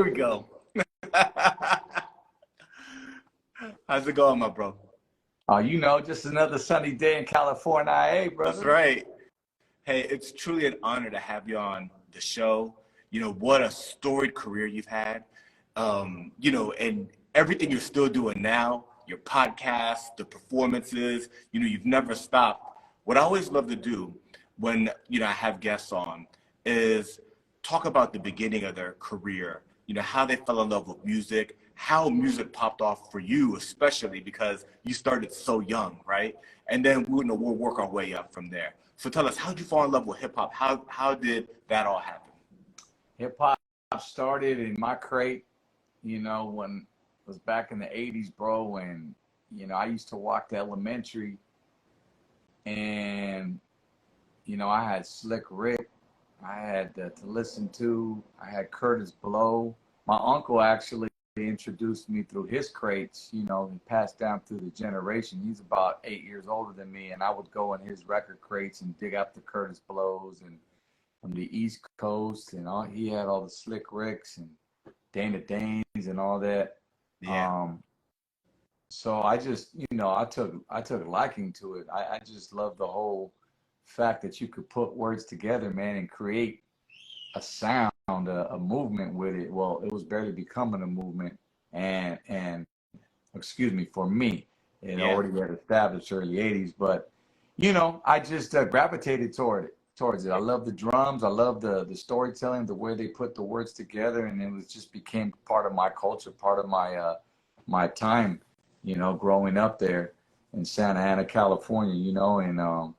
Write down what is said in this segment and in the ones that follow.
There we go. How's it going, my bro? You know, just another sunny day in California, That's brother. right. Hey, it's truly an honor to have you on the show. You know, what a storied career you've had. And everything you're still doing now, your podcast, the performances, you've never stopped. What I always love to do when, I have guests on is talk about the beginning of their career, how they fell in love with music, how music popped off for you, especially because you started so young, right? And then we'll work our way up from there. So tell us, how did you fall in love with hip hop? How did that all happen? Hip hop started in my crate, when it was back in the 80s, bro. And, I used to walk to elementary and, I had Slick Rick. I had to listen to. I had Curtis Blow. My uncle actually introduced me through his crates, and passed down through the generation. He's about 8 years older than me, and I would go in his record crates and dig up the Curtis Blows and from the East Coast, and he had all the Slick Ricks and Dana Danes and all that. Yeah. So I just, I took liking to it. I just love the whole fact that you could put words together, man, and create a sound, a movement with it. Well, it was barely becoming a movement, and excuse me, for me, it already had established early 80s, but I just gravitated towards it. I love the drums. I love the storytelling, the way they put the words together, and it was just became part of my culture, part of my time, growing up there in Santa Ana, California, and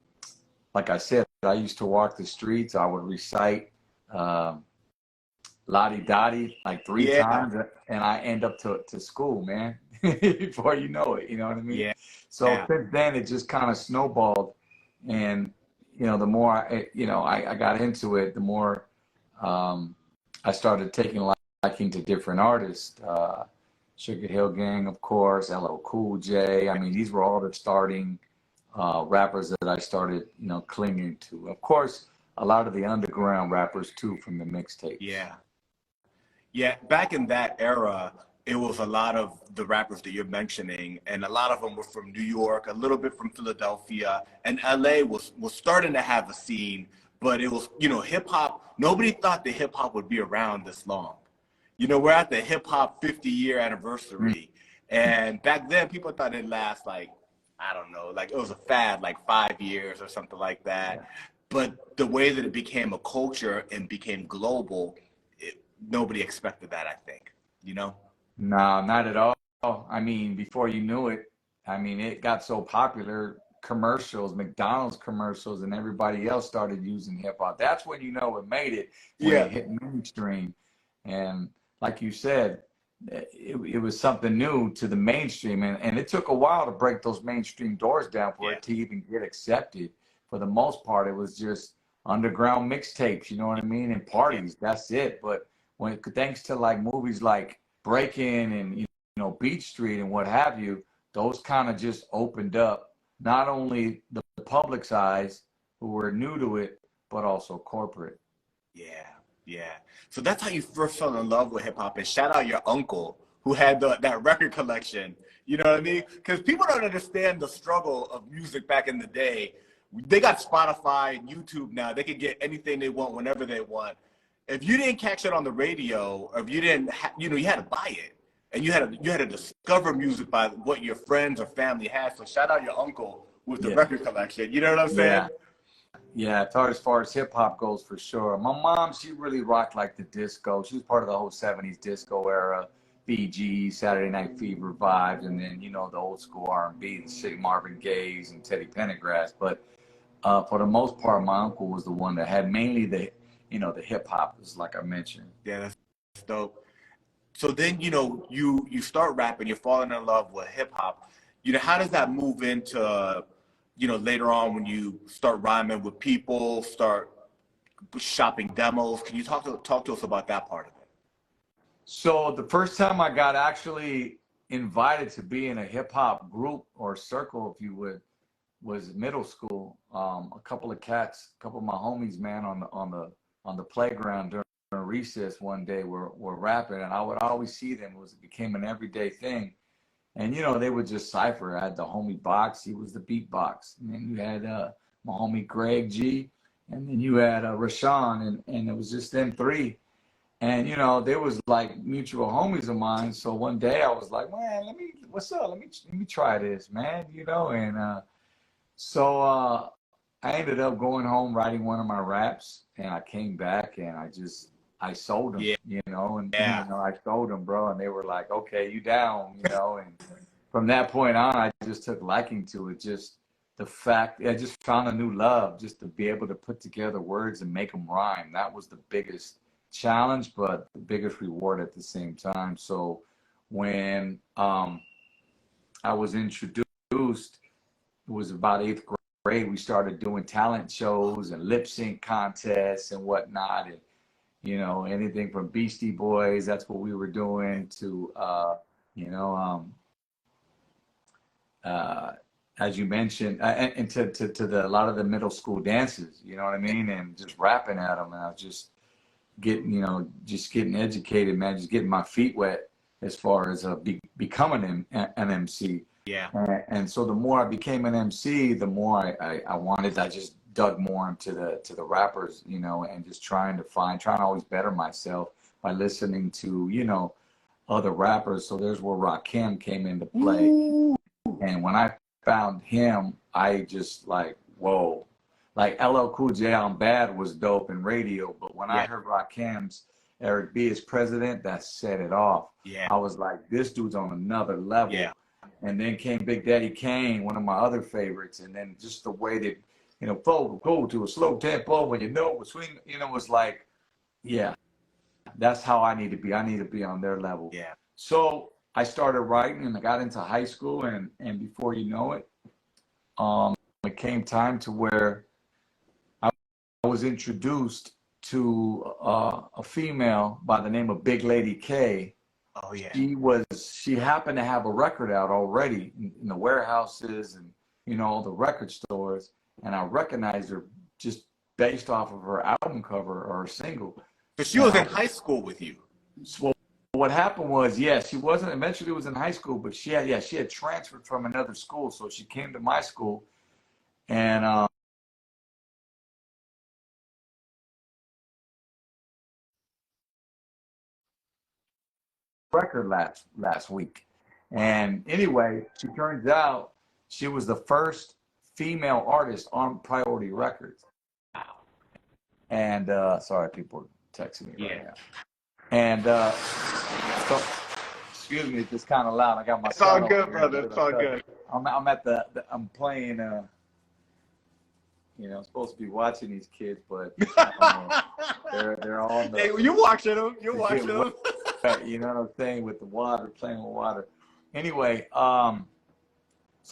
like I said, I used to walk the streets. I would recite Lottie Dottie like three times, and I end up to school, man, before you know it, you know what I mean? Yeah. So since then, it just kind of snowballed, and the more I got into it, the more I started taking liking to different artists. Sugar Hill Gang, of course, LL Cool J. I mean, these were all the starting rappers that I started, clinging to. Of course, a lot of the underground rappers too from the mixtapes. Yeah. Back in that era, it was a lot of the rappers that you're mentioning, and a lot of them were from New York, a little bit from Philadelphia, and LA was starting to have a scene, but it was, hip hop. Nobody thought that hip hop would be around this long. We're at the hip hop 50-year anniversary, and back then people thought it'd last like, I don't know, like it was a fad, like 5 years or something like that. Yeah. But the way that it became a culture and became global, nobody expected that, I think, No, not at all. I mean, before you knew it, it got so popular, commercials, McDonald's commercials, and everybody else started using hip hop. That's when it made it, when it hit mainstream. And like you said, it was something new to the mainstream, and it took a while to break those mainstream doors down for it to even get accepted. For the most part, it was just underground mixtapes, you know what I mean, and parties. That's it. But thanks to like movies like Breakin' and Beat Street and what have you, those kind of just opened up not only the public's eyes who were new to it, but also corporate. Yeah. So that's how you first fell in love with hip hop. And shout out your uncle who had that record collection. You know what I mean? Because people don't understand the struggle of music back in the day. They got Spotify and YouTube now. They can get anything they want whenever they want. If you didn't catch it on the radio, or if you didn't, you had to buy it, and you had to discover music by what your friends or family had. So shout out your uncle with the record collection. You know what I'm saying? Yeah, as far as hip hop goes, for sure. My mom, she really rocked like the disco. She was part of the whole 70s disco era, BG, Saturday Night Fever vibes, and then, the old school R&B, the shit, Marvin Gaye's and Teddy Pendergrass. But for the most part, my uncle was the one that had mainly the hip hop, like I mentioned. Yeah, that's dope. So then, you start rapping, you're falling in love with hip hop. How does that move into later on when you start rhyming with people, start shopping demos? Can you talk to us about that part of it? So the first time I got actually invited to be in a hip hop group or circle, if you would, was middle school. A couple of my homies, man, on the playground recess one day were rapping, and I would always see them. It became an everyday thing. And, you know, they would just cipher. I had the homie Box. He was the beatbox. And then you had my homie Greg G. And then you had Rashawn. And it was just them three. And, you know, they was like mutual homies of mine. So one day I was like, man, what's up? Let me try this, man. You know, and so I ended up going home, writing one of my raps. And I came back and I sold them, you know, and you know, I sold them, bro, and they were like, okay, you down, you know, and from that point on, I just took liking to it. Just the fact, I just found a new love, just to be able to put together words and make them rhyme. That was the biggest challenge, but the biggest reward at the same time. So when I was introduced, it was about 8th grade, we started doing talent shows and lip sync contests and whatnot. And you know, anything from Beastie Boys, that's what we were doing, to, you know, as you mentioned, and to a lot of the middle school dances, you know what I mean? And just rapping at them. And I was just getting, you know, just getting educated, man, just getting my feet wet as far as becoming an MC. Yeah. And so the more I became an MC, the more I just dug more into the rappers, you know, and just trying to always better myself by listening to, you know, other rappers. So there's where Rakim came into play. Ooh. And when I found him, I just like, whoa. Like LL Cool J on Bad was dope in radio, but when I heard Rakim's Eric B as president, that set it off. Yeah. I was like, this dude's on another level. Yeah. And then came Big Daddy Kane, one of my other favorites, and then just the way that, you know, go to a slow tempo when you know between, you know, was like, yeah, that's how I need to be. I need to be on their level. Yeah. So I started writing and I got into high school, and before you know it, it came time to where I was introduced to a female by the name of Big Lady K. Oh yeah. She happened to have a record out already in the warehouses and, you know, all the record stores. And I recognized her just based off of her album cover or her single. But she was in high school with you. So what happened was, she wasn't, eventually was in high school, but she had transferred from another school. So she came to my school, and record last week. And anyway, she turns out she was the first female artist on Priority Records. Wow. And sorry, people are texting me right now. And so, excuse me, it's just kind of loud. I got my. It's all good, brother. It's all good. I'm at I'm playing. You know, I'm supposed to be watching these kids, but they're all. Hey, you're watching them. You're watching them. You know what I'm saying, with the water, playing with water. Anyway, so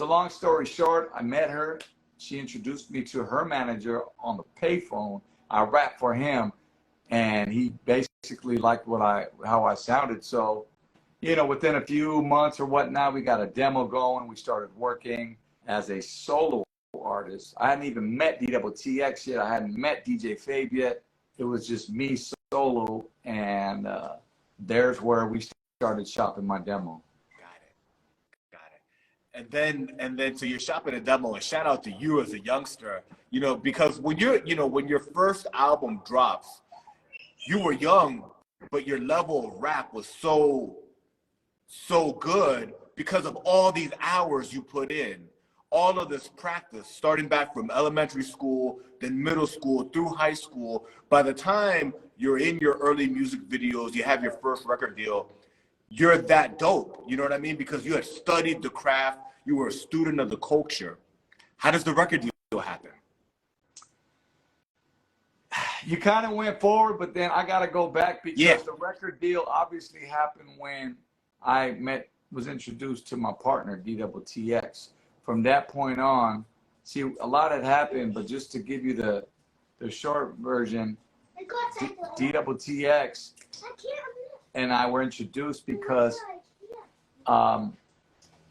long story short, I met her. She introduced me to her manager on the payphone. I rapped for him, and he basically liked how I sounded. So, you know, within a few months or whatnot, we got a demo going. We started working as a solo artist. I hadn't even met DTX yet. I hadn't met DJ Fabe yet. It was just me solo, and there's where we started shopping my demo. And then so you're shopping a demo, and shout out to you as a youngster, you know, because when when your first album drops, you were young, but your level of rap was so good because of all these hours you put in, all of this practice, starting back from elementary school, then middle school, through high school. By the time you're in your early music videos, you have your first record deal, you're that dope, you know what I mean? Because you had studied the craft, you were a student of the culture. How does the record deal happen? You kind of went forward, but then I got to go back because the record deal obviously happened when I was introduced to my partner, DTX. From that point on, see, a lot had happened, but just to give you the short version, DTX and I were introduced because my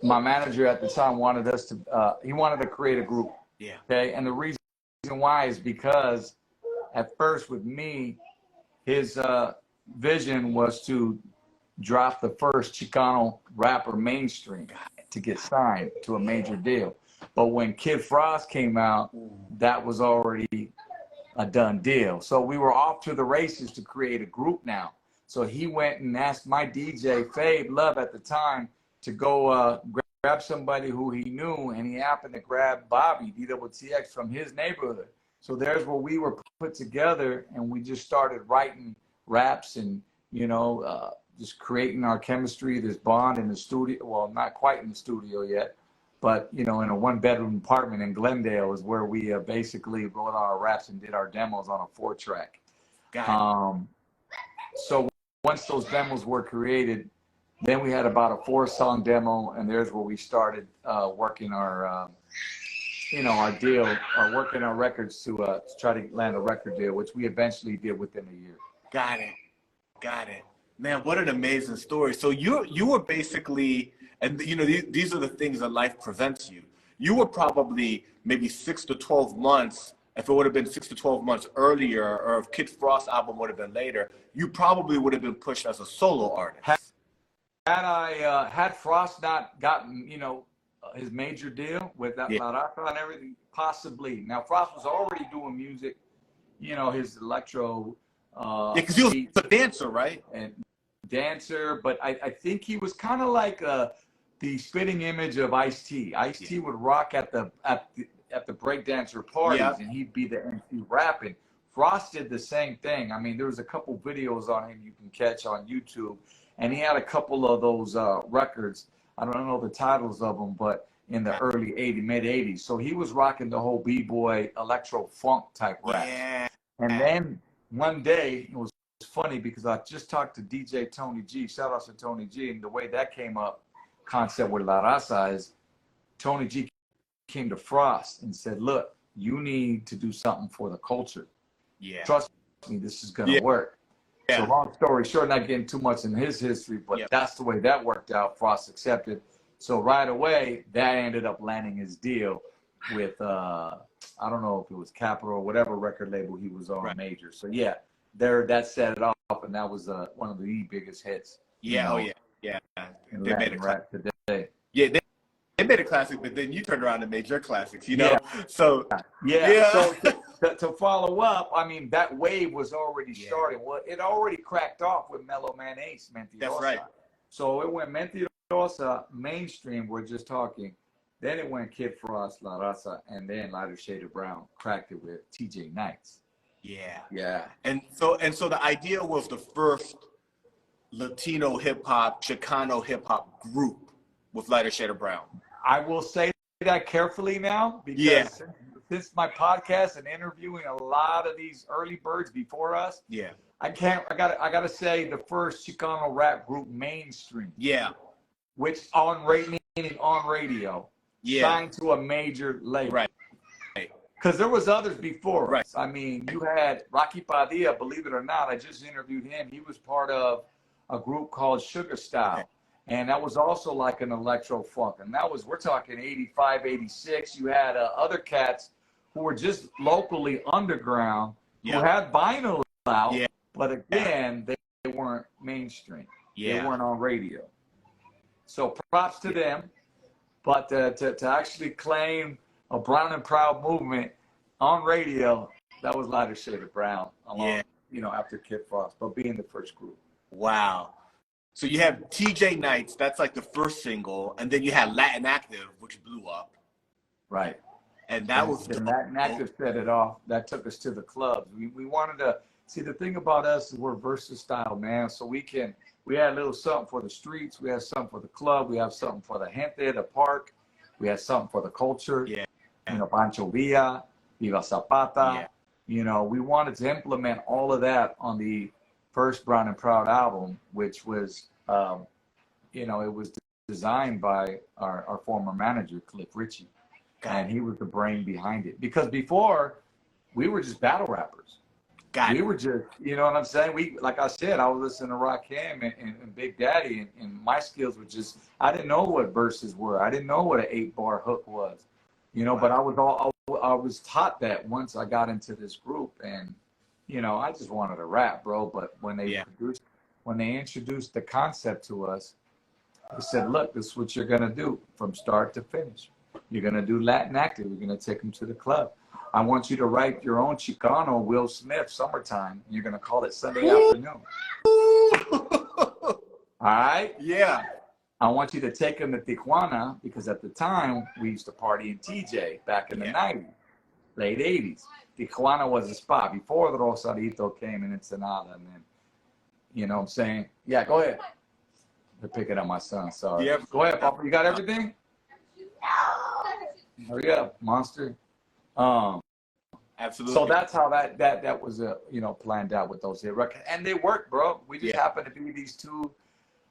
manager at the time wanted us to, he wanted to create a group. Yeah. Okay. And the reason why is because at first with me, his vision was to drop the first Chicano rapper mainstream to get signed to a major deal. But when Kid Frost came out, that was already a done deal. So we were off to the races to create a group now. So he went and asked my DJ, Fabe Love at the time, to go grab somebody who he knew, and he happened to grab Bobby, DWTX, from his neighborhood. So there's where we were put together, and we just started writing raps and, you know, just creating our chemistry, this bond in the studio. Well, not quite in the studio yet, but, you know, in a one-bedroom apartment in Glendale is where we basically wrote our raps and did our demos on a 4-track. So once those demos were created, then we had about a 4-song demo, and there's where we started working our, you know, our deal, working our records to try to land a record deal, which we eventually did within a year. Got it. Man, what an amazing story. So you were basically, and you know, these are the things that life presents you. You were probably maybe 6 to 12 months. If it would have been 6 to 12 months earlier, or if Kid Frost's album would have been later, you probably would have been pushed as a solo artist. Had Frost not gotten, you know, his major deal with that La Raca and everything, possibly. Now Frost was already doing music, you know, his electro. Yeah, because he was a dancer, right? And dancer, but I think he was kind of like the spitting image of Ice-T. Ice-T would rock at the breakdancer parties, and he'd be the MC rapping. Frost did the same thing. I mean, there was a couple videos on him you can catch on YouTube, and he had a couple of those records. I don't know the titles of them, but in the early 80s, mid 80s. So he was rocking the whole B-boy electro funk type rap. Yeah. And then one day, it was funny because I just talked to DJ Tony G, shout out to Tony G, and the way that came up, concept with La Raza is Tony G came to Frost and said, look, you need to do something for the culture. Yeah. Trust me, this is going to work. Yeah. So long story short, not getting too much in his history, but that's the way that worked out. Frost accepted. So right away, that ended up landing his deal with, I don't know if it was Capitol or whatever record label he was on major. So yeah, that set it off, and that was one of the biggest hits. Yeah, you know, yeah. They made it rap today. Yeah, they made a classic, but then you turned around and made your classics, you know? Yeah. So, So to follow up, I mean, that wave was already starting. Well, it already cracked off with Mellow Man Ace, Mentirosa. That's right. So it went Mentirosa, mainstream, we're just talking. Then it went Kid Frost, La Raza, and then Lighter Shade of Brown cracked it with TJ Knights. Yeah. And so the idea was the first Latino hip-hop, Chicano hip-hop group with Lighter Shade of Brown. I will say that carefully now, because since my podcast and interviewing a lot of these early birds before us, I gotta say the first Chicano rap group mainstream. Which meaning on radio. Signed to a major label. Right. Because there was others before us. I mean, you had Rocky Padilla, believe it or not, I just interviewed him. He was part of a group called Sugar Style. And that was also like an electro funk. And that was, we're talking 85, 86. You had other cats who were just locally underground, who had vinyl out, but again, they weren't mainstream. They weren't on radio. So props to them. But to actually claim a Brown and Proud movement on radio, that was Lighter Shade of Brown, along, you know, after Kid Frost, but being the first group. Wow. So you have TJ Knights, that's like the first single, and then you had Latin Active, which blew up. Right. And that was the Latin Active set it off. That took us to the clubs. We wanted to see, the thing about us is we're versatile, man. So we had a little something for the streets, we had something for the club, we have something for the gente, the park, we had something for the culture. You know, Pancho Villa, Viva Zapata. You know, we wanted to implement all of that on the first Brown and Proud album, which was, you know, it was designed by our former manager, Cliff Ritchie. And he was the brain behind it. Because before, we were just battle rappers. We were just, you know what I'm saying? Like I said, I was listening to Rakim and Big Daddy, and my skills were just, I didn't know what verses were. I didn't know what an 8-bar hook was. You know, but I was taught that once I got into this group, and you know, I just wanted to rap, bro. But when they introduced the concept to us, they said, look, this is what you're gonna do from start to finish. You're gonna do Latin acting. We're gonna take them to the club. I want you to write your own Chicano, Will Smith, Summertime. You're gonna call it Sunday Afternoon. All right? Yeah. I want you to take them to Tijuana, because at the time we used to party in TJ back in the 90s, late 80s. Tijuana was a spot before the Rosarito came in Ensenada, and then, you know what I'm saying? Yeah, go ahead. They're picking up my son, sorry. Yeah. Go ahead, Papa. You got everything? Hurry up, monster. Absolutely. So that's how that was you know, planned out with those hit records, and they worked, bro. We just happened to be these two,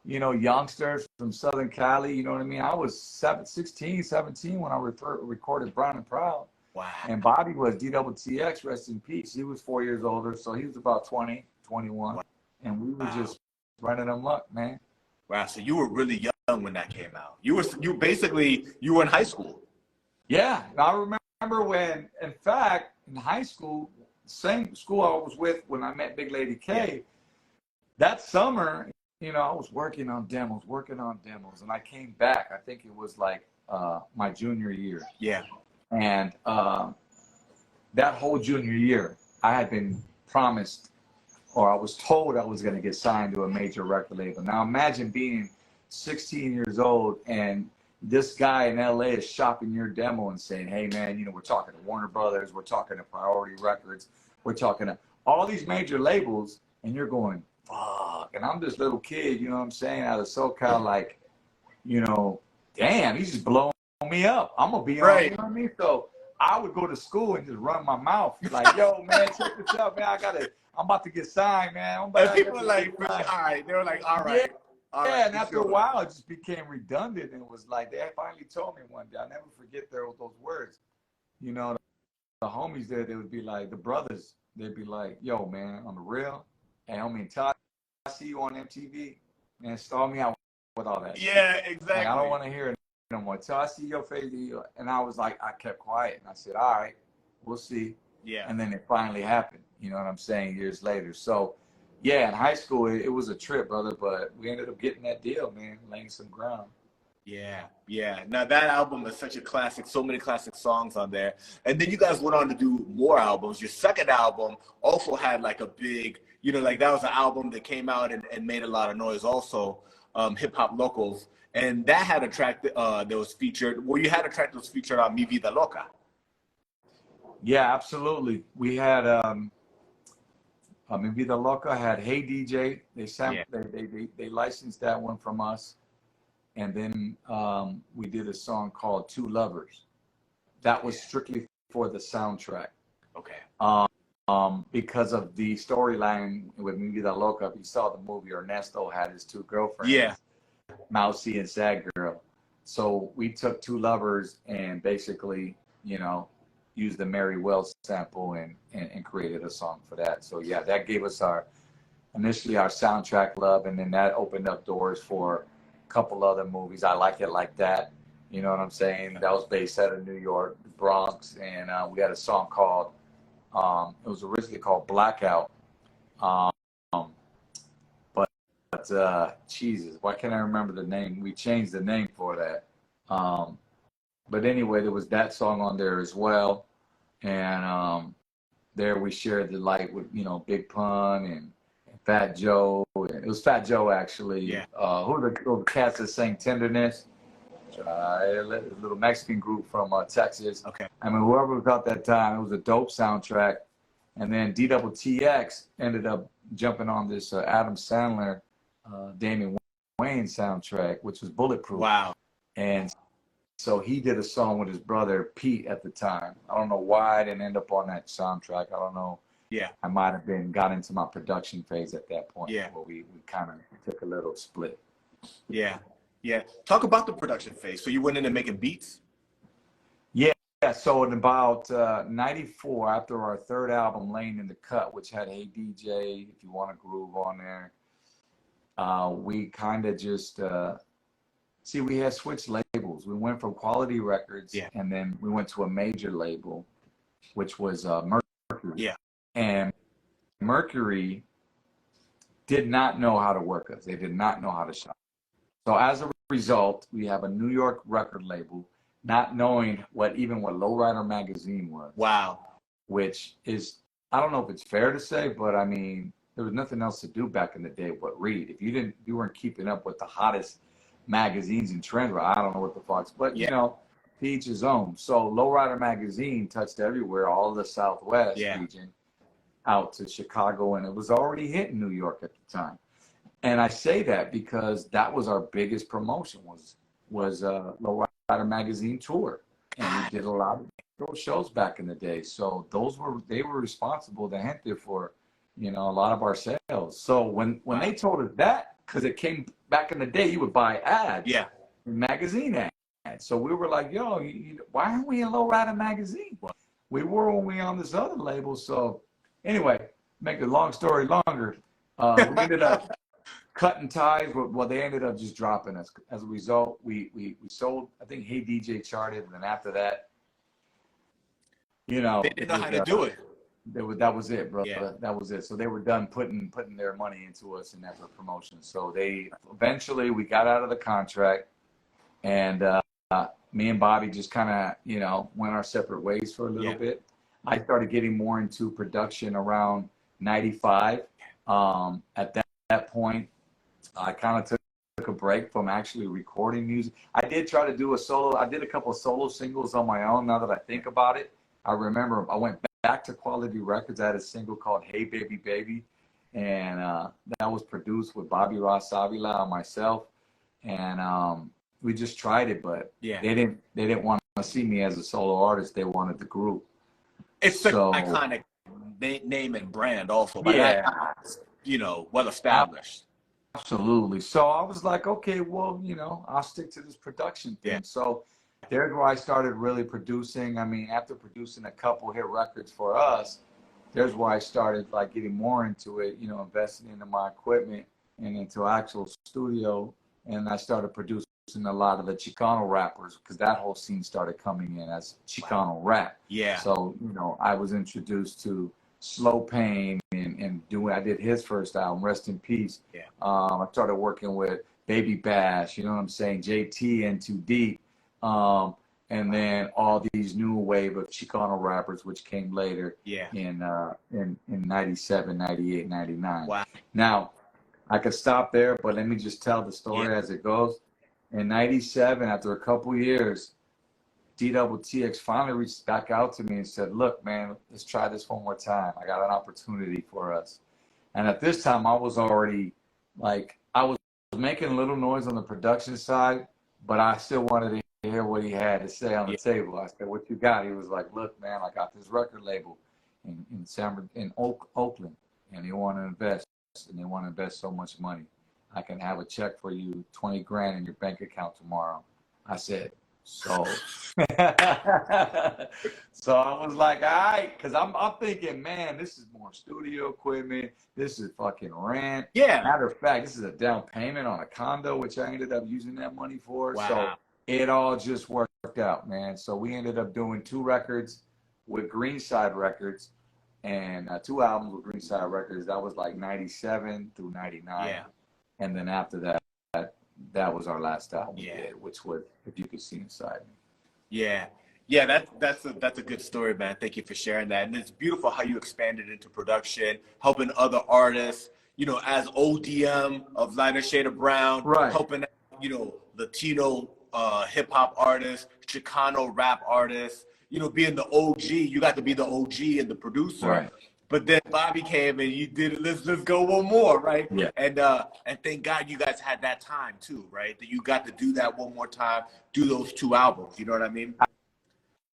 you know, youngsters from Southern Cali. You know what I mean? I was 16, 17 when I recorded Brown and Proud. Wow. And Bobby was DWTX, rest in peace. He was 4 years older, so he was about 20, 21, and we were just running amok, man. Wow. So you were really young when that came out. You were in high school. Yeah, I remember when, in fact, in high school, same school I was with when I met Big Lady K, that summer, you know, I was working on demos, and I came back. I think it was like my junior year. Yeah. And that whole junior year, I had been promised, or I was told I was going to get signed to a major record label. Now imagine being 16 years old and this guy in LA is shopping your demo and saying, hey man, you know, we're talking to Warner Brothers, we're talking to Priority Records, we're talking to all these major labels, and you're going, fuck. And I'm this little kid, you know what I'm saying, out of SoCal, like, you know, damn, he's just blowing me up. I'm gonna be on, you know what I mean? So I would go to school and just run my mouth like, yo man, check this out, man. I'm about to get signed, man. And people are like, all right. They were like, all right. Yeah, and after a while, it just became redundant. And it was like, they finally told me one day, I'll never forget those words. You know, the homies there, they would be like, the brothers, they'd be like, yo, man, on the real, hey, homie, Todd, I see you on MTV, man, start me out with all that shit. Exactly. Like, I don't want to hear it no more. Till I see your face. And I was like, I kept quiet. And I said, all right, we'll see. Yeah. And then it finally happened, you know what I'm saying, years later. So, yeah, in high school, it was a trip, brother, but we ended up getting that deal, man, laying some ground. Yeah. Now, that album is such a classic, so many classic songs on there. And then you guys went on to do more albums. Your second album also had like a big, you know, like that was an album that came out and made a lot of noise also, Hip Hop Locals. And that had a track that was featured, you had a track that was featured on Mi Vida Loca. Yeah, absolutely. We had Mi Vida Loca had Hey DJ. They licensed that one from us, and then we did a song called Two Lovers. That was strictly for the soundtrack. Okay. Because of the storyline with Mi Vida Loca, if you saw the movie, Ernesto had his two girlfriends. Yeah. Mousy and Sad Girl. So we took Two Lovers and basically, you know, used the Mary Wells sample and created a song for that. So yeah, that gave us initially our soundtrack love, and then that opened up doors for a couple other movies. I Like It Like That, you know what I'm saying? That was based out of New York, the Bronx, and we had a song called, it was originally called Blackout. Jesus, why can't I remember the name? We changed the name for that. But anyway, there was that song on there as well. And there we shared the light with, you know, Big Pun and Fat Joe. It was Fat Joe, actually. Yeah. Who are the cats that sang Tenderness? A little Mexican group from Texas. Okay. I mean, whoever was out that time, it was a dope soundtrack. And then DWTX ended up jumping on this Adam Sandler, Damian Wayne soundtrack, which was Bulletproof. Wow. And so he did a song with his brother Pete at the time. I don't know why I didn't end up on that soundtrack. I don't know. Yeah. I might have got into my production phase at that point. Yeah. Where we kind of took a little split. Yeah. Talk about the production phase. So you went into making beats? Yeah. So in about 94, after our third album, Laying in the Cut, which had Hey DJ, If You Want to Groove on there, we kind of just, we had switched labels. We went from Quality Records, and then we went to a major label, which was Mercury. Yeah. And Mercury did not know how to work us. They did not know how to shop. So as a result, we have a New York record label not knowing what Lowrider magazine was. Wow. Which is, I don't know if it's fair to say, but I mean, there was nothing else to do back in the day but read. If you weren't keeping up with the hottest magazines and trends, well, I don't know what the fuck's, but Yeah. you know, to each his own. So Lowrider magazine touched everywhere, all of the Southwest region, out to Chicago, and it was already hitting New York at the time. And I say that because that was our biggest promotion was Lowrider magazine tour, and we did a lot of those shows back in the day. So they were responsible to Gente for, you know, a lot of our sales. So when they told us that, because it came back in the day, you would buy ads, magazine ads. So we were like, yo, why aren't we in Lowrider magazine? We were when we on this other label. So anyway, make a long story longer, we ended up cutting ties. Well, they ended up just dropping us. As a result, we sold, I think Hey DJ charted, and then after that, you know, they didn't know how to do it. That was it, bro. Yeah. That was it. So they were done putting their money into us in that promotion. So they eventually, we got out of the contract, and me and Bobby just kind of, you know, went our separate ways for a little bit. I started getting more into production around 95. At that point, I kind of took a break from actually recording music. I did try to do I did a couple of solo singles on my own. Now that I think about it, I remember I went back to Quality Records. I had a single called Hey Baby Baby, and that was produced with Bobby Ross Avila and myself, and we just tried it, but they didn't want to see me as a solo artist. They wanted the group. It's such an iconic name and brand also, but you know, well established. Absolutely. So I was like, okay, well, you know, I'll stick to this production thing. So there's where I started really producing. I mean, after producing a couple hit records for us, there's where I started like getting more into it, you know, investing into my equipment and into actual studio. And I started producing a lot of the Chicano rappers, because that whole scene started coming in as Chicano rap. So, you know, I was introduced to Slow Pain and I did his first album, Rest in Peace. I started working with Baby Bash, you know what I'm saying, JT and 2D. And then all these new wave of Chicano rappers, which came later in 97, 98, 99. Wow. Now, I could stop there, but let me just tell the story as it goes. In 97, after a couple years, DTX finally reached back out to me and said, look, man, let's try this one more time. I got an opportunity for us. And at this time, I was already, like, I was making a little noise on the production side, but I still wanted to hear what he had to say on the table. I said, what you got? He was like, look, man, I got this record label in Oakland, and they want to invest, and they want to invest so much money. I can have a check for you, 20 grand in your bank account tomorrow. I said, so so I was like, all right, because I'm thinking, man, this is more studio equipment. This is fucking rent. Matter of fact, this is a down payment on a condo, which I ended up using that money for. So it all just worked out, man. So we ended up doing 2 records with Greenside Records, and 2 albums with Greenside Records. That was like 97 through 99. And then after that, that was our last album we did, which was If You Could See Inside Me. That's a good story, man. Thank you for sharing that. And it's beautiful how you expanded into production, helping other artists, you know, as ODM of Lighter Shade of Brown, helping, you know, Latino hip hop artists, Chicano rap artists, you know, being the OG. You got to be the OG and the producer. But then Bobby came and you did, let's go one more, right? And thank God you guys had that time too, right? That you got to do that one more time, do those 2 albums. You know what I mean?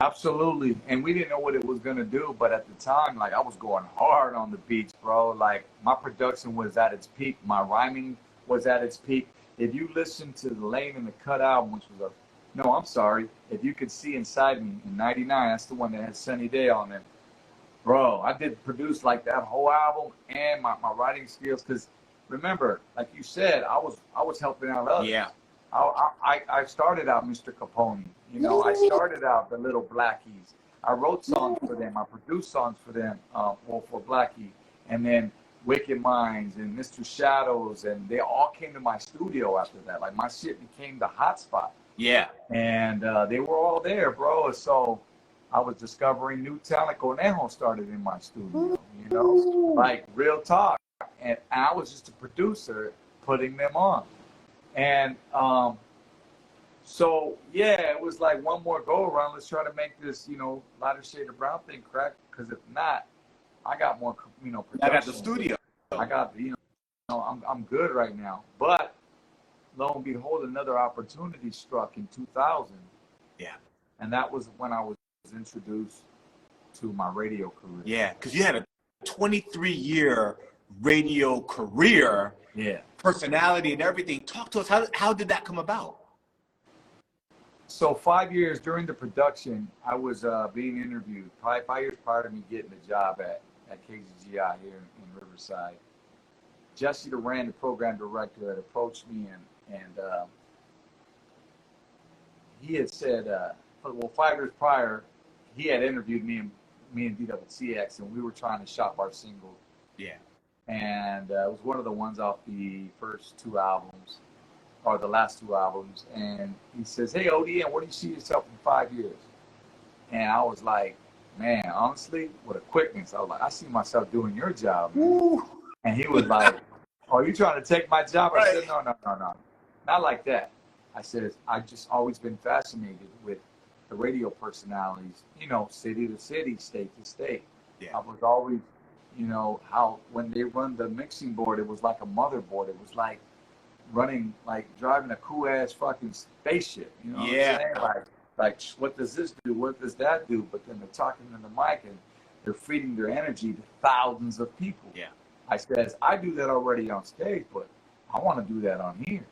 Absolutely. And we didn't know what it was going to do, but at the time, like, I was going hard on the beats, bro. Like, my production was at its peak. My rhyming was at its peak. If you listen to the Lane in the Cut album, which was If You Could See Inside Me in 99, that's the one that had Sunny Day on it. Bro, I did produce like that whole album and my writing skills, because remember, like you said, I was helping out others. I started out Mr. Capone. You know, I started out the Little Blackies. I wrote songs for them. I produced songs for them, for Blackie. and then Wicked Minds and Mr. Shadows, and they all came to my studio after that. Like my shit became the hotspot. Yeah. And they were all there, bro. So I was discovering new talent. Conejo started in my studio, you know, like real talk. And I was just a producer putting them on. And so, yeah, it was like one more go around. Let's try to make this, you know, lighter shade of brown thing crack. Because if not, I got more, you know, production. I got the studio. I got, you know, I'm good right now. But lo and behold, another opportunity struck in 2000. Yeah. And that was when I was introduced to my radio career. Yeah, because you had a 23-year radio career. Yeah. Personality and everything. Talk to us. How did that come about? So 5 years during the production, I was being interviewed. Probably 5 years prior to me getting the job at KGGI here in Riverside. Jesse Duran, the program director, had approached me and he had said, well, 5 years prior, he had interviewed me and DWCX, and we were trying to shop our single. Yeah. And it was one of the ones off the first two albums, or the last two albums. And he says, hey, ODM, where do you see yourself in 5 years? And I was like, man, honestly, with a quickness, I was like, I see myself doing your job. And he was like, oh, you trying to take my job? I said, no, not like that. I said, I've just always been fascinated with the radio personalities, you know, city to city, state to state. Yeah. I was always, you know, how when they run the mixing board, it was like a motherboard. It was like driving a cool ass fucking spaceship. You know what I'm saying? Like, what does this do? What does that do? But then they're talking to the mic and they're feeding their energy to thousands of people. Yeah. I says, I do that already on stage, but I want to do that on here.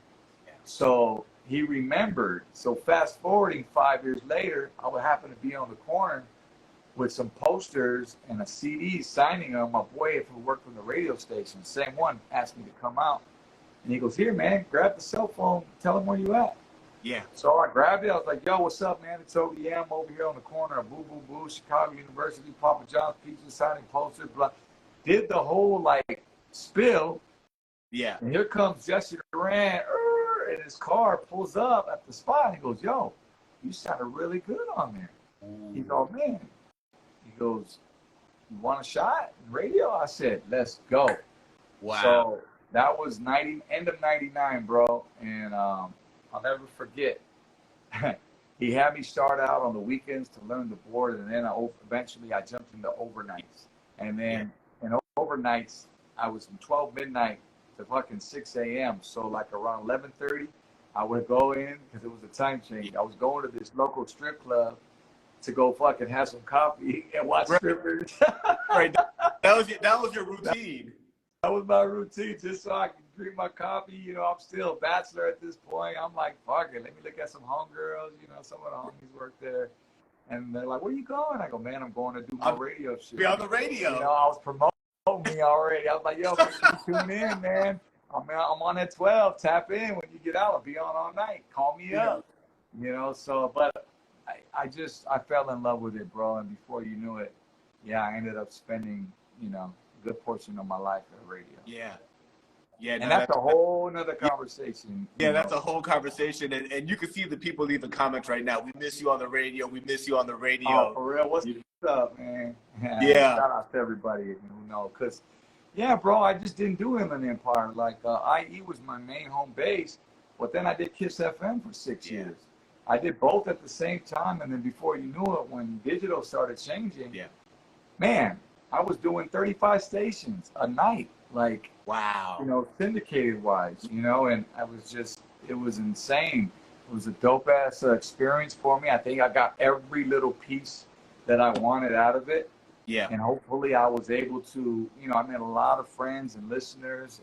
Yeah. So he remembered. So fast forwarding 5 years later, I would happen to be on the corner with some posters and a CD signing them. My boy, who worked from the radio station, same one, asked me to come out. And he goes, here, man, grab the cell phone, tell him where you at. Yeah. So I grabbed it. I was like, yo, what's up, man? It's ODM over here on the corner of Boo Boo Boo, Chicago University, Papa John's Pizza, signing posters, blah. Did the whole, like, spill. Yeah. And here comes Jesse Duran, and his car pulls up at the spot. And he goes, yo, you sounded really good on there. He goes, man. He goes, you want a shot in radio? I said, let's go. Wow. So that was end of 99, bro. And I'll never forget. He had me start out on the weekends to learn the board, and then eventually I jumped into overnights. And then in overnights, I was from 12 midnight to fucking 6 a.m. So like around 11:30, I would go in, because it was a time change. I was going to this local strip club to go fucking have some coffee and watch strippers. Right. That was your routine. That was my routine, just so I could drink my coffee. You know, I'm still a bachelor at this point. I'm like, fuck it, let me look at some homegirls. You know, some of the homies work there. And they're like, where you going? I go, man, I'm going to do my radio shit. Be on the radio. You know, I was promoting me already. I was like, yo, make sure you tune in, man. I'm on at 12. Tap in when you get out. I'll be on all night. Call me up. You know, so, but I fell in love with it, bro. And before you knew it, I ended up spending, you know, a good portion of my life at radio. Yeah. Yeah. And that's a whole nother conversation. Yeah, that's a whole conversation. And you can see the people leaving comments right now. We miss you on the radio. We miss you on the radio. Oh, for real? What's up, man? Yeah. Shout out to everybody who knows. Because, yeah, bro, I just didn't do Inland Empire. Like, IE was my main home base. But then I did Kiss FM for 6 years. I did both at the same time. And then before you knew it, when digital started changing, man, I was doing 35 stations a night. Like, wow, you know, syndicated wise, you know, and it was insane. It was a dope ass experience for me. I think I got every little piece that I wanted out of it. Yeah. And hopefully I was able to, you know, I met a lot of friends and listeners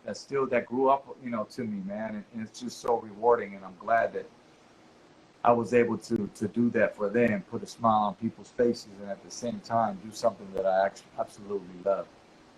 that grew up, you know, to me, man. And it's just so rewarding. And I'm glad that I was able to do that for them, put a smile on people's faces, and at the same time do something that I absolutely love.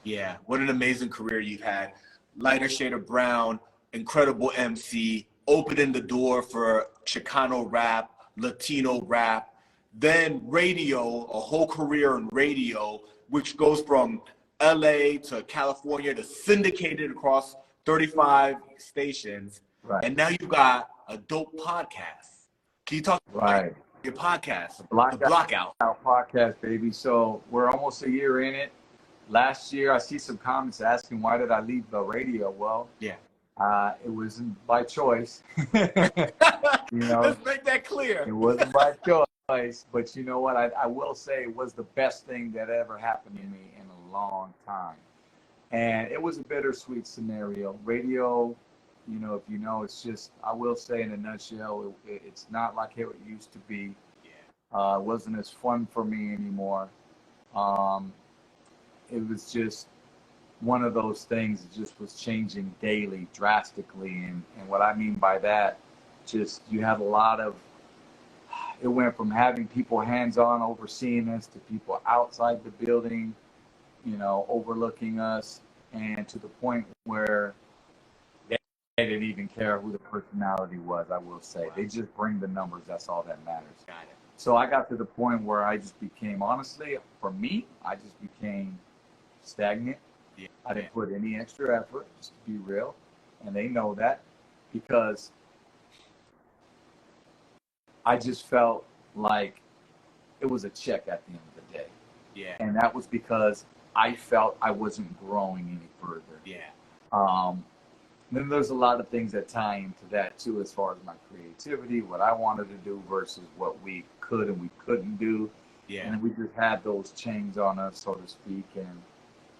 Yeah, what an amazing career you've had. Lighter shade of brown, incredible MC, opening the door for Chicano rap, Latino rap, then radio, a whole career in radio, which goes from LA to California to syndicate it across 35 stations. Right. And now you've got a dope podcast. Can you talk about your podcast, the Blockout podcast, baby? So we're almost a year in it. Last year, I see some comments asking why did I leave the radio? Well, yeah, it wasn't by choice. You know, let's make that clear. It wasn't by choice, but you know what? I will say it was the best thing that ever happened to me in a long time. And it was a bittersweet scenario. Radio, you know, if you know, it's just, I will say in a nutshell, it's not like it used to be. Yeah. It wasn't as fun for me anymore. It was just one of those things that just was changing daily, drastically. And what I mean by that, just you had a lot of, it went from having people hands-on overseeing us to people outside the building, you know, overlooking us, and to the point where they didn't even care who the personality was, I will say. Wow. They just bring the numbers. That's all that matters. Got it. So I got to the point where I just became, honestly, for me, I just became stagnant. Yeah. I didn't put any extra effort, just to be real. And they know that because I just felt like it was a check at the end of the day. Yeah. And that was because I felt I wasn't growing any further. Yeah. Then there's a lot of things that tie into that too, as far as my creativity, what I wanted to do versus what we could and we couldn't do. Yeah. And we just had those chains on us, so to speak. And,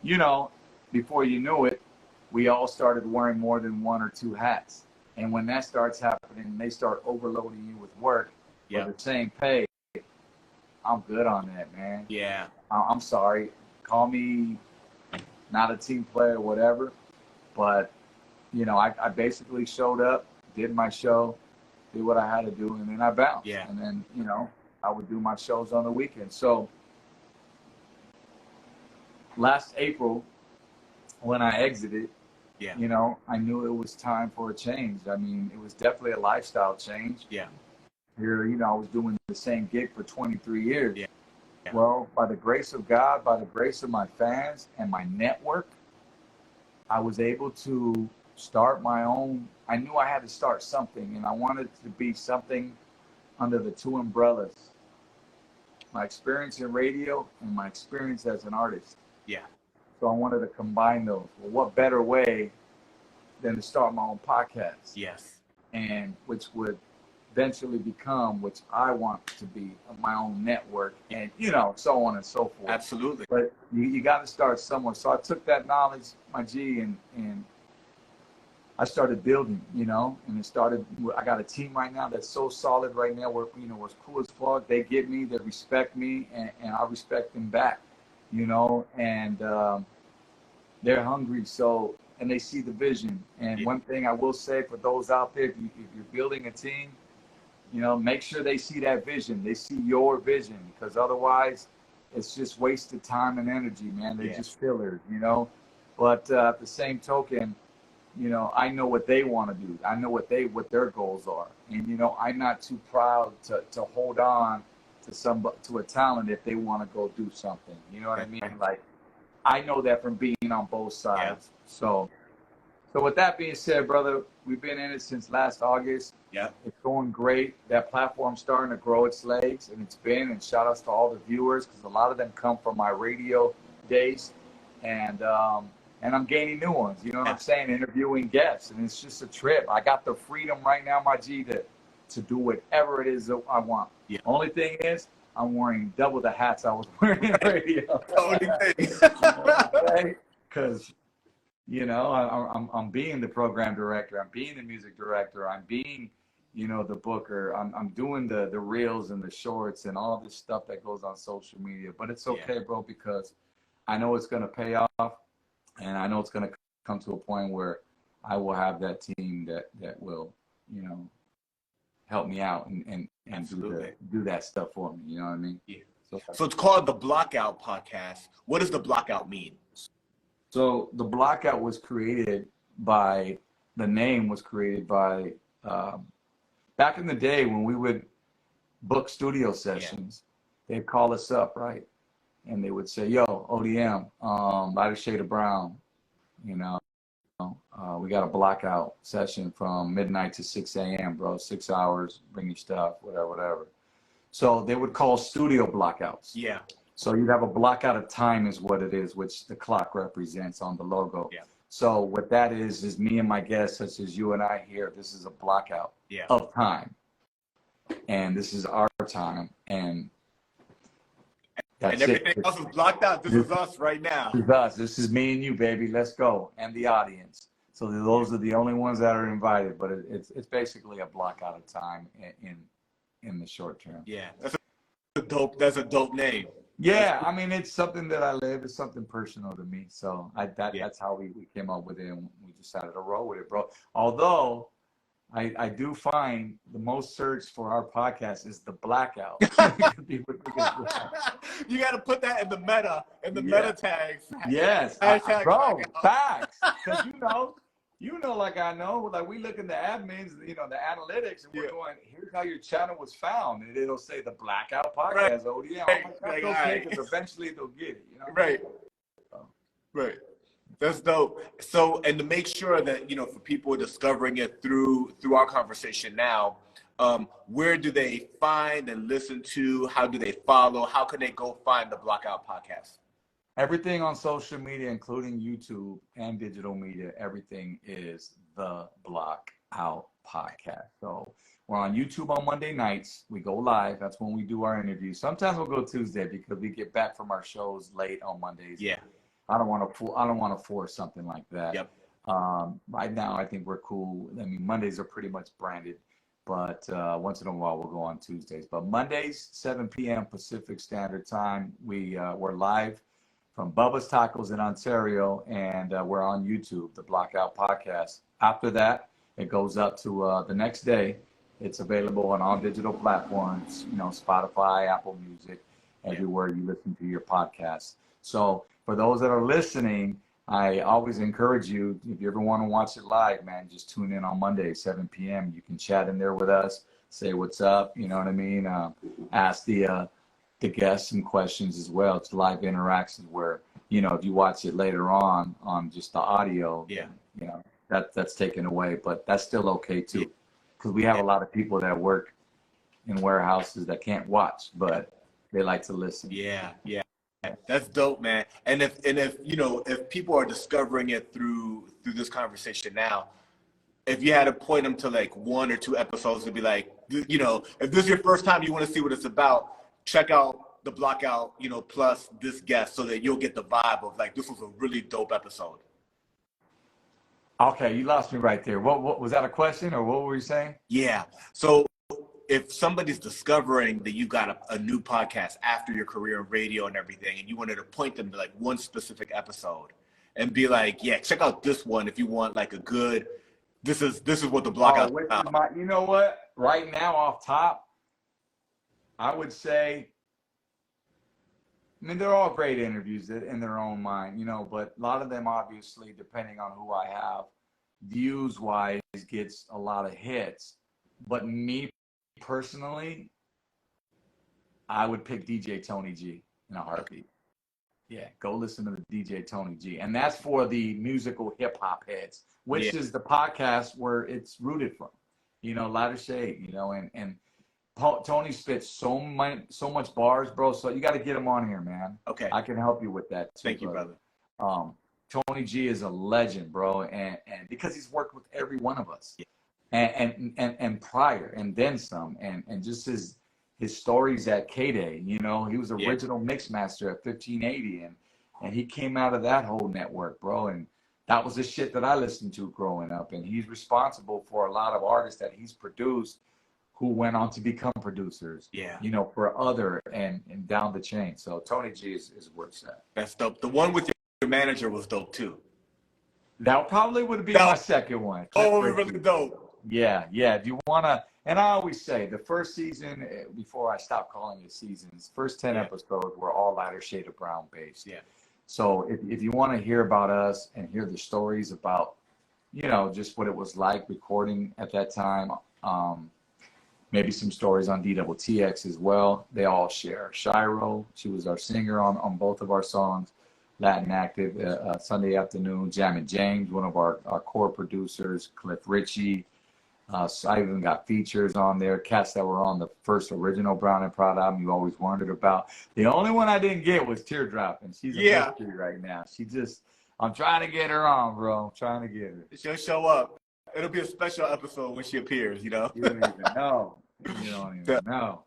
you know, before you knew it, we all started wearing more than one or two hats. And when that starts happening, they start overloading you with work. Yeah. For the same pay. I'm good on that, man. Yeah. I'm sorry. Call me not a team player, whatever. But, you know, I basically showed up, did my show, did what I had to do, and then I bounced. Yeah. And then, you know, I would do my shows on the weekend. So last April, when I exited, yeah, you know, I knew it was time for a change. I mean, it was definitely a lifestyle change. Yeah. Here, you know, I was doing the same gig for 23 years. Yeah. Yeah. Well, by the grace of God, by the grace of my fans and my network, I was able to start my own. I knew I had to start something, and I wanted to be something under the two umbrellas: my experience in radio and my experience as an artist. Yeah. So I wanted to combine those. Well, what better way than to start my own podcast? Yes. And which would eventually become, which I want to be, my own network, and, you know, so on and so forth. Absolutely. But you got to start somewhere. So I took that knowledge, my G, and I started building, you know, and it started. I got a team right now that's so solid right now. We're, you know, we're cool as fuck. They get me, they respect me, and I respect them back, you know, and they're hungry. So, and they see the vision. And one thing I will say for those out there, if you're building a team, you know, make sure they see that vision. They see your vision, because otherwise it's just wasted time and energy, man. They're just fillers, you know. But at the same token, you know, I know what they want to do. I know what their goals are. And, you know, I'm not too proud to hold on to a talent if they want to go do something. You know what I mean? Like, I know that from being on both sides. Yeah. So with that being said, brother, we've been in it since last August. Yeah. It's going great. That platform's starting to grow its legs, and and shout outs to all the viewers, because a lot of them come from my radio days, and I'm gaining new ones. You know what I'm saying? Interviewing guests, and it's just a trip. I got the freedom right now, my G, to do whatever it is that I want. Yeah. Only thing is, I'm wearing double the hats I was wearing in radio. Because, you know, I'm being the program director, I'm being the music director, I'm being, you know, the booker, I'm doing the reels and the shorts and all this stuff that goes on social media. But it's okay, bro, because I know it's going to pay off, and I know it's going to come to a point where I will have that team that will, you know, help me out and do that stuff for me. You know what I mean? Yeah. So it's called the Blockout Podcast. What does the Blockout mean? So the Blockout was created by, the name was created by, back in the day when we would book studio sessions, they'd call us up, right? And they would say, yo, ODM ODM, lighter shade of brown. You know, we got a blackout session from midnight to 6 a.m., bro. 6 hours, bring your stuff, whatever. So they would call studio blockouts. Yeah. So you'd have a blackout of time is what it is, which the clock represents on the logo. Yeah. So what that is me and my guests, such as you and I here, this is a blackout of time. And this is our time. And that's everything else is blocked out. This is us right now. This is us. This is me and you, baby. Let's go. And the audience. So those are the only ones that are invited. But it's basically a blackout of time in the short term. Yeah. That's a dope name. Yeah, I mean, it's something that I live. It's something personal to me. So that's how we came up with it, and we decided to roll with it, bro. Although I do find the most search for our podcast is the blackout. You got to put that in the meta tags. Yes, bro, facts. Because you know, like I know, like we look in the admins, the analytics, and we're going, here's how your channel was found, and it'll say the Blackout Podcast, ODM. That's okay, because eventually they'll get it, Right. Right. That's dope. So, and to make sure that, for people discovering it through our conversation now, where do they find and listen to? How do they follow? How can they go find the Blackout Podcast? Everything on social media, including YouTube and digital media, everything is the Blackout Podcast. So we're on YouTube on Monday nights. We go live. That's when we do our interviews. Sometimes we'll go Tuesday because we get back from our shows late on Mondays. Yeah. I don't want to force something like that. Yep. Right now, I think we're cool. I mean, Mondays are pretty much branded, but once in a while we'll go on Tuesdays. But Mondays, 7 p.m. Pacific Standard Time, we're live from Bubba's Tacos in Ontario, and we're on YouTube, the Blackout Podcast. After that, it goes up to the next day. It's available on all digital platforms, Spotify, Apple Music, everywhere you listen to your podcast. So for those that are listening, I always encourage you, if you ever want to watch it live, man, just tune in on Monday, 7 p.m. You can chat in there with us, say what's up, you know what I mean? Ask the guests some questions as well. It's live interactions where, if you watch it later on just the audio, that's taken away, but that's still okay too. Because we have a lot of people that work in warehouses that can't watch, but they like to listen. Yeah. That's dope, man. And if people are discovering it through this conversation now, if you had to point them to like 1 or 2 episodes to be like, if this is your first time, you want to see what it's about, check out the Blackout, plus this guest, so that you'll get the vibe of like, this was a really dope episode. Okay, you lost me right there. What was that, a question, or what were you saying? Yeah. So if somebody's discovering that you got a new podcast after your career in radio and everything, and you wanted to point them to like one specific episode and be like, yeah, check out this one if you want like a good, this is what the Blackout is about. You know what? Right now off top, I would say, they're all great interviews in their own mind, but a lot of them, obviously, depending on who I have, views-wise, gets a lot of hits. But me personally, I would pick DJ Tony G in a heartbeat. Yeah, go listen to the DJ Tony G. And that's for the musical hip-hop heads, which is the podcast where it's rooted from. Lighter Shade, and Tony spits so much bars, bro. So you got to get him on here, man. Okay. I can help you with that too. Thank you, brother. Tony G is a legend, bro, and because he's worked with every one of us, and prior, and then some, and just his stories at K-Day. He was original mix master at 1580, and he came out of that whole network, bro, and that was the shit that I listened to growing up, and he's responsible for a lot of artists that he's produced who went on to become producers, for other and down the chain. So Tony G is worth that. That's dope. The one with your manager was dope too. That probably would be my second one. Oh, really dope. Yeah. If you want to, and I always say the first season, before I stop calling it seasons, first 10 episodes were all lighter shade of brown based. Yeah. So if you want to hear about us and hear the stories about, just what it was like recording at that time, maybe some stories on DTTX as well. They all share. Shiro, she was our singer on both of our songs. Latin Active, Sunday afternoon. Jam and James, one of our core producers, Cliff Ritchie. So I even got features on there, cats that were on the first original Brown and Proud album you always wondered about. The only one I didn't get was Teardrop, and she's a Yeah, mystery right now. I'm trying to get her on, bro. I'm trying to get her. she'll show up. It'll be a special episode when she appears. You know. You don't even know. You don't even The know.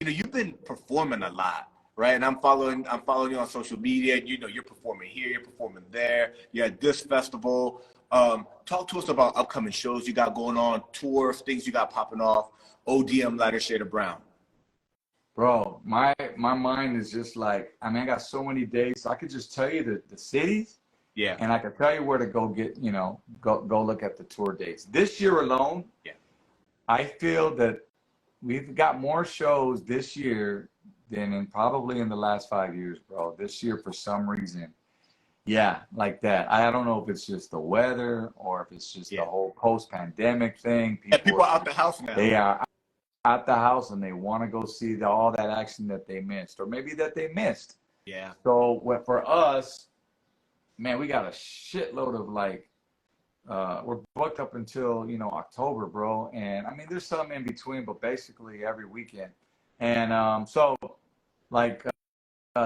you've been performing a lot, right? And I'm following you on social media. You know, you're performing here, you're performing there. You're at this festival. Talk to us about upcoming shows you got going on, tours, things you got popping off. ODM, Lighter Shade of Brown. Bro, my mind is just like, I mean, I got so many days. So I could just tell you the cities, Yeah, and I could tell you where to go get, go look at the tour dates. This year alone, yeah, I feel that we've got more shows this year than probably in the last 5 years, bro. This year, for some reason, yeah, like that. I don't know if it's just the weather or if it's just the yeah. whole post-pandemic thing. And people are out the house now. They are at the house and they want to go see all that action that they missed, or maybe that they missed. Yeah, So for us, man, we got a shitload of we're booked up until October, bro. And I mean, there's some in between, but basically every weekend. And so like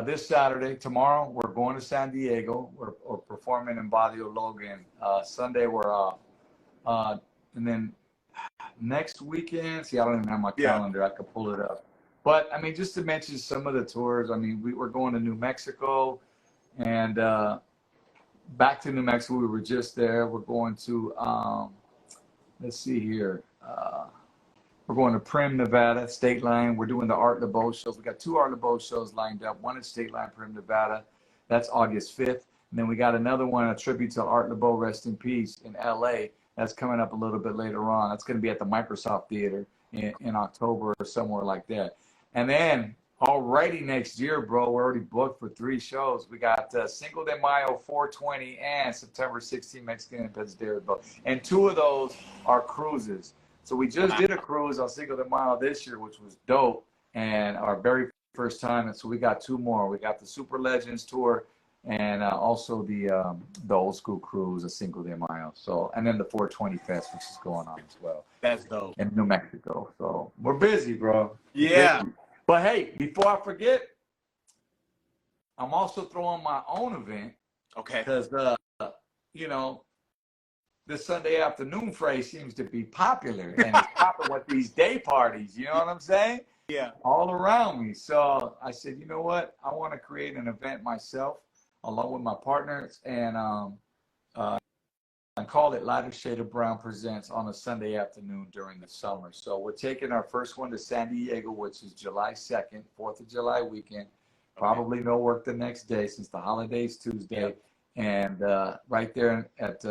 this Saturday, tomorrow, we're going to San Diego. We're performing in Barrio Logan. Sunday we're off, and then next weekend. See, I don't even have my yeah, calendar. I could pull it up. But I mean, just to mention some of the tours. I mean, we're going to New Mexico, and back to New Mexico. We were just there. We're going to let's see here. We're going to Primm, Nevada, State Line. We're doing the Art LeBeau shows. We got 2 Art LeBeau shows lined up. One at State Line, Primm, Nevada. That's August 5th. And then we got another one, a tribute to Art LeBeau, rest in peace, in LA. That's coming up a little bit later on. That's going to be at the Microsoft Theater in October or somewhere like that. And then already next year, bro, we're already booked for 3 shows. We got Cinco de Mayo, 420, and September 16, Mexican Independence Day. And 2 of those are cruises. So we just did a cruise on Cinco de Mayo this year, which was dope, and our very first time. And so we got 2 more. We got the Super Legends tour, and also the old school cruise of Cinco de Mayo. So, and then the 420 Fest, which is going on as well. that's dope. In New Mexico. So we're busy, bro. Yeah, Busy. But hey, before I forget, I'm also throwing my own event okay. because this Sunday afternoon phrase seems to be popular, and it's popping with these day parties. You know what I'm saying? Yeah, All around me. So I said, you know what? I want to create an event myself, along with my partners, and I call it Lighter Shade of Brown Presents on a Sunday afternoon during the summer. So we're taking our first one to San Diego, which is July 2nd, 4th of July weekend. Probably no work the next day since the holiday's Tuesday. Yep. And right there at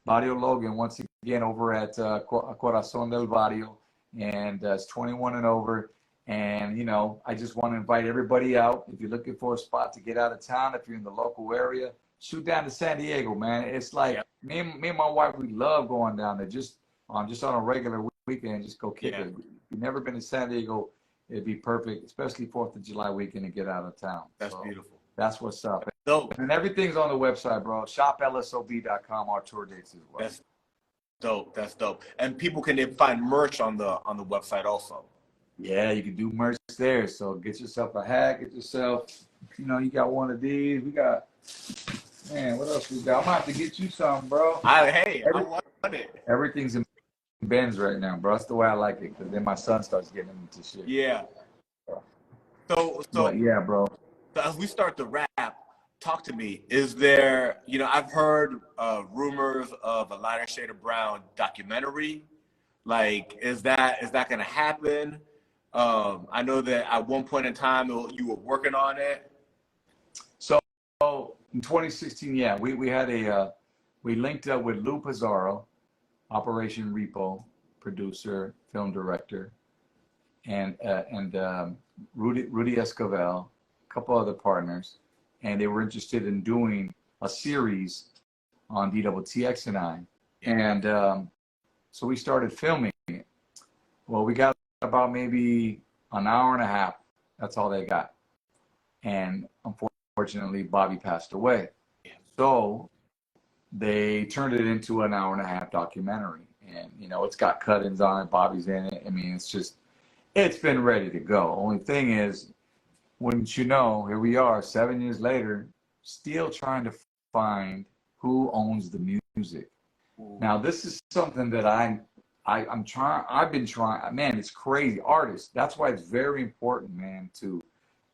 Barrio Logan, once again, over at Corazon del Barrio. And it's 21 and over. And, I just want to invite everybody out. If you're looking for a spot to get out of town, if you're in the local area, shoot down to San Diego, man. It's like me and my wife, we love going down there just on a regular weekend, just go kick it. If you've never been to San Diego, it'd be perfect, especially 4th of July weekend, to get out of town. that's beautiful. That's what's up. Dope. And everything's on the website, bro. ShopLSOB.com, our tour dates as well. That's dope. That's dope. And people can find merch on the website also. Yeah, you can do merch there. So get yourself a hat, get yourself, you got one of these. We got, man, what else we got? I'm gonna have to get you some, bro. I want it. Everything's in bins right now, bro. That's the way I like it, because then my son starts getting into shit. Yeah. So But yeah, bro. So as we start to wrap, talk to me. Is there, I've heard rumors of a Lighter Shade of Brown documentary. Like, is that going to happen? I know that at one point in time you were working on it. So in 2016, yeah, we had we linked up with Lou Pizarro, Operation Repo producer, film director, and Rudy Escovel, a couple other partners, and they were interested in doing a series on DWTX and I. And so we started filming it. Well, we got about maybe an hour and a half. That's all they got. And unfortunately, Bobby passed away. Yeah. So they turned it into an 1.5-hour documentary. And, you know, it's got cut-ins on it. Bobby's in it. I mean, it's been ready to go. Only thing is, wouldn't you know, here we are 7 years later, still trying to find who owns the music. Ooh. Now, this is something that I've been trying, man, it's crazy. Artists, that's why it's very important, man, to,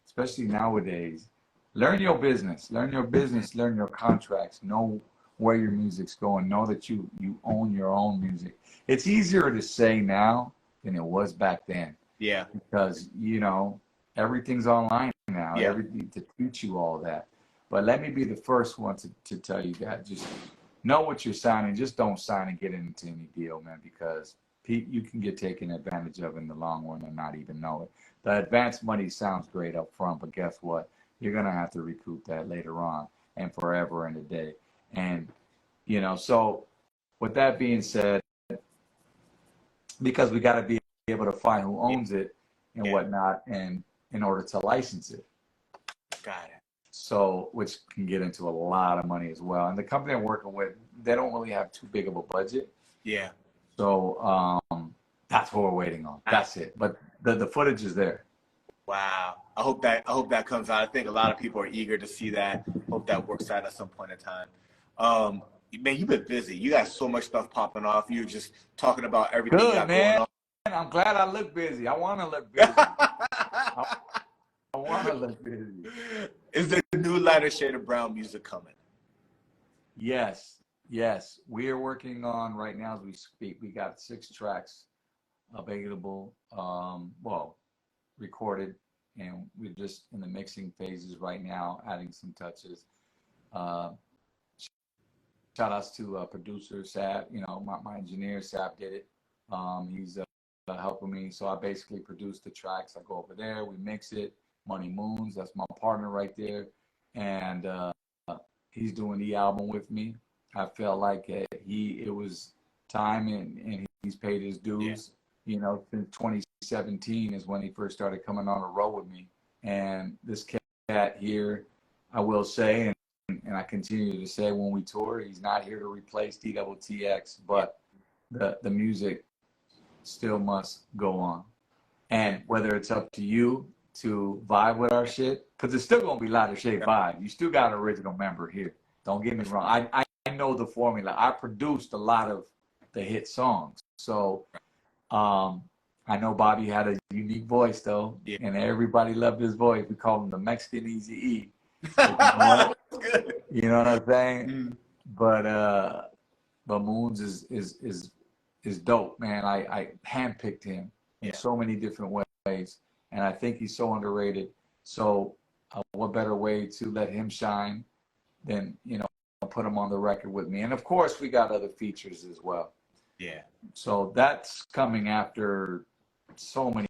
especially nowadays, learn your business, learn your contracts, know where your music's going, know that you own your own music. It's easier to say now than it was back then. Yeah. Because, you know, everything's online now, Yeah. everything to teach you all that. But let me be the first one to tell you that. Just know what you're signing. Just don't sign and get into any deal, man, because you can get taken advantage of in the long run and not even know it. The advance money sounds great up front, but guess what? You're going to have to recoup that later on and forever and a day. And, you know, so with that being said, because we got to be able to find who owns it and whatnot, and in order to license it. Got it. So, which can get into a lot of money as well. And the company I'm working with, they don't really have too big of a budget. Yeah. So that's what we're waiting on. That's it. But the footage is there. Wow. I hope that comes out. I think a lot of people are eager to see that. Hope that works out at some point in time. Man, you've been busy. You got so much stuff popping off. You're just talking about everything you got going on. I'm glad I look busy. I want to look busy. I want to look busy. Is there a new lighter shade of brown music coming? Yes. We are working on, right now as we speak, we got 6 tracks available, recorded, and we're just in the mixing phases right now, adding some touches. Shout outs to producer Sab, you know, my engineer Sab did it. He's helping me. So I basically produce the tracks. I go over there, we mix it. Money Moons, that's my partner right there. And he's doing the album with me. I felt like it was time and he's paid his dues. Yeah. You know, since 2017 is when he first started coming on the road with me. And this cat here, I will say, and I continue to say when we tour, he's not here to replace DTTX, but the music still must go on. And whether it's up to you to vibe with our shit, because it's still going to be lighter shade vibe. You still got an original member here. Don't get me wrong. I know the formula. I produced a lot of the hit songs. So I know Bobby had a unique voice, though, and everybody loved his voice. We call him the Mexican Eazy-E. You know what I'm saying? Mm. But Moons is dope, man. I handpicked him in so many different ways, and I think he's so underrated. So what better way to let him shine than, you know, put him on the record with me? And of course, we got other features as well. Yeah. So that's coming after so many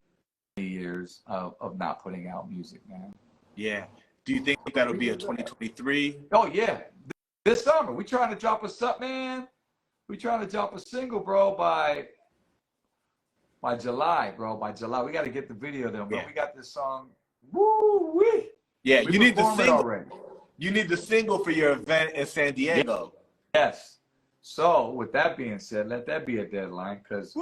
years of not putting out music, man. Yeah. Do you think that'll be a 2023? Oh, yeah. This summer. We trying to drop man. We trying to drop a single, bro, by July, bro. By July. We got to get the video done, bro. Yeah. We got this song. Woo-wee. Yeah, you need the single already. You need the single for your event in San Diego. Yes. So, with that being said, let that be a deadline, because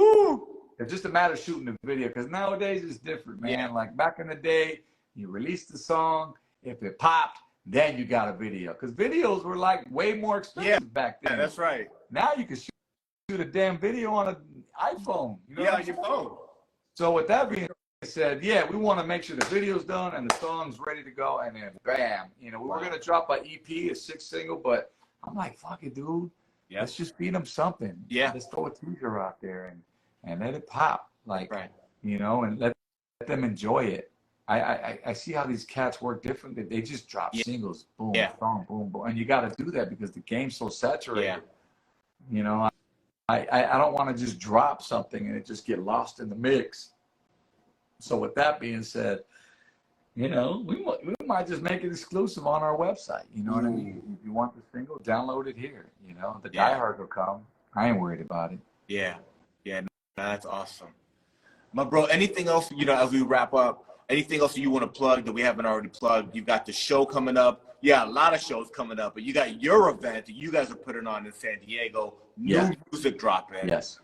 it's just a matter of shooting the video, because nowadays it's different, man. Yeah. Like back in the day, you released the song. If it popped, then you got a video. Because videos were like way more expensive back then. Yeah, that's right. Now you can shoot a damn video on an iPhone. You know on your phone. So with that being said, we want to make sure the video's done and the song's ready to go, and then bam. You know, we were going to drop an EP, a 6 single, but I'm like, fuck it, dude. Yeah. Let's just feed them something. Yeah. Let's throw a teaser out there and let it pop. Like, you know, and let them enjoy it. I see how these cats work differently. They just drop singles, boom, boom, boom, boom. And you got to do that because the game's so saturated. Yeah. You know, I don't want to just drop something and it just get lost in the mix. So with that being said, you know, we might just make it exclusive on our website. You know what I mean? If you want the single, download it here. You know, the diehards will come. I ain't worried about it. Yeah. Yeah, that's awesome. My bro, anything else, you know, as we wrap up, anything else you want to plug that we haven't already plugged? You've got the show coming up. Yeah, a lot of shows coming up, but you got your event that you guys are putting on in San Diego. New music dropping. Yes.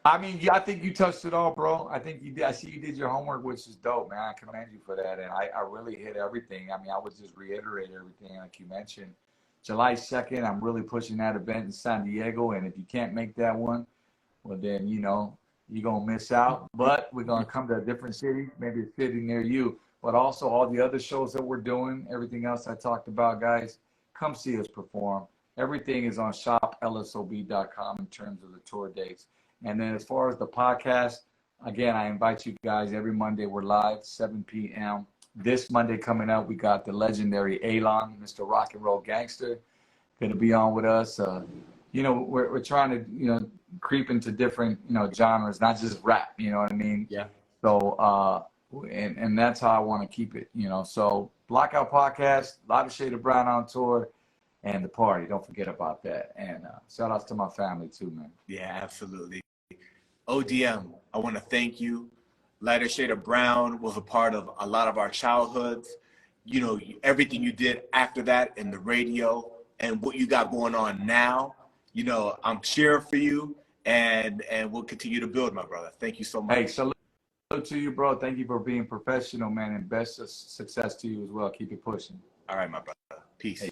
I mean, I think you touched it all, bro. I think you did. I see you did your homework, which is dope, man. I commend you for that. And I really hit everything. I mean, I would just reiterate everything like you mentioned. July 2nd, I'm really pushing that event in San Diego. And if you can't make that one, well, then, you know, you're going to miss out. But we're going to come to a different city, maybe a city near you. But also all the other shows that we're doing, everything else I talked about, guys, come see us perform. Everything is on shoplsob.com in terms of the tour dates. And then as far as the podcast, again, I invite you guys every Monday. We're live, 7 p.m. This Monday coming up, we got the legendary Elon, Mr. Rock and Roll Gangster, going to be on with us. You know, we're trying to, you know, creep into different, you know, genres, not just rap, you know what I mean? Yeah. So, and that's how I want to keep it, you know. So, Blackout Podcast, a lot of Shade of Brown on tour. And the party, don't forget about that. And shout outs to my family too, man. Yeah, absolutely. ODM, I want to thank you. Lighter Shade of Brown was a part of a lot of our childhoods. You know, everything you did after that in the radio and what you got going on now, you know, I'm cheering for you and we'll continue to build, my brother. Thank you so much. Hey, salute to you, bro. Thank you for being professional, man, and best of success to you as well. Keep it pushing. All right, my brother. Peace. Hey.